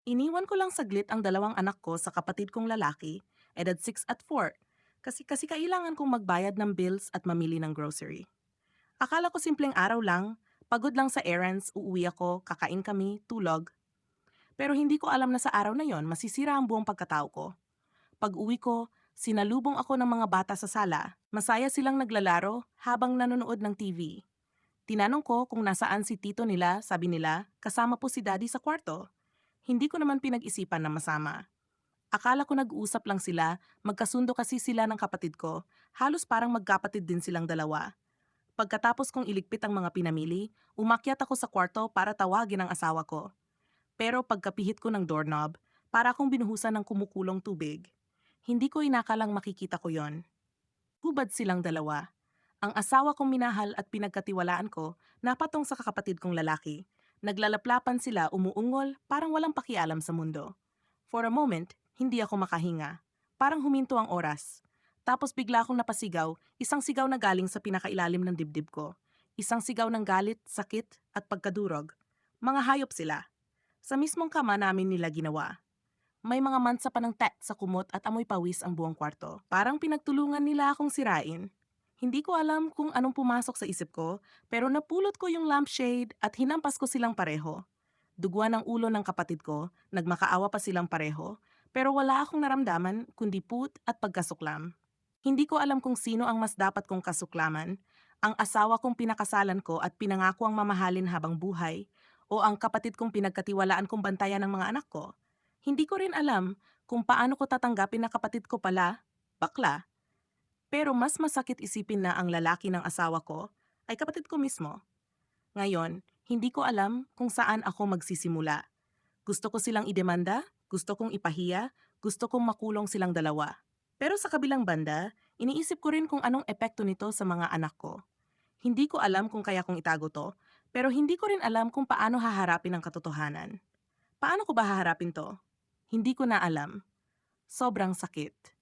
Iniwan ko lang saglit ang dalawang anak ko sa kapatid kong lalaki, edad 6 at 4, kasi kailangan kong magbayad ng bills at mamili ng grocery. Akala ko simpleng araw lang, pagod lang sa errands, uuwi ako, kakain kami, tulog. Pero hindi ko alam na sa araw na yon masisira ang buong pagkatao ko. Pag-uwi ko, sinalubong ako ng mga bata sa sala. Masaya silang naglalaro habang nanonood ng TV. Tinanong ko kung nasaan si tito nila, sabi nila, kasama po si daddy sa kwarto. Hindi ko naman pinag-isipan na masama. Akala ko nag-uusap lang sila, magkasundo kasi sila ng kapatid ko, halos parang magkapatid din silang dalawa. Pagkatapos kong iligpit ang mga pinamili, umakyat ako sa kwarto para tawagin ang asawa ko. Pero pagkapihit ko ng doorknob, para akong binuhusan ng kumukulong tubig. Hindi ko inakalang makikita ko yon. Hubad silang dalawa. Ang asawa kong minahal at pinagkatiwalaan ko, napatong sa kakapatid kong lalaki. Naglalaplapan sila umuungol parang walang pakialam sa mundo. For a moment, hindi ako makahinga. Parang huminto ang oras. Tapos bigla akong napasigaw, isang sigaw na galing sa pinakailalim ng dibdib ko. Isang sigaw ng galit, sakit, at pagkadurog. Mga hayop sila. Sa mismong kama namin nila ginawa. May mga mansa pa ng tet sa kumot at amoy pawis ang buong kwarto. Parang pinagtulungan nila akong sirain. Hindi ko alam kung anong pumasok sa isip ko, pero napulot ko yung lampshade at hinampas ko silang pareho. Duguan ang ulo ng kapatid ko, nagmakaawa pa silang pareho, pero wala akong naramdaman kundi put at pagkasuklam. Hindi ko alam kung sino ang mas dapat kong kasuklaman, ang asawa kong pinakasalan ko at pinangako ang mamahalin habang buhay, o ang kapatid kong pinagkatiwalaan kong bantayan ng mga anak ko. Hindi ko rin alam kung paano ko tatanggapin na kapatid ko pala, bakla, pero mas masakit isipin na ang lalaki ng asawa ko ay kapatid ko mismo. Ngayon, hindi ko alam kung saan ako magsisimula. Gusto ko silang idemanda, gusto kong ipahiya, gusto kong makulong silang dalawa. Pero sa kabilang banda, iniisip ko rin kung anong epekto nito sa mga anak ko. Hindi ko alam kung kaya kong itago to, pero hindi ko rin alam kung paano haharapin ang katotohanan. Paano ko ba haharapin to? Hindi ko na alam. Sobrang sakit.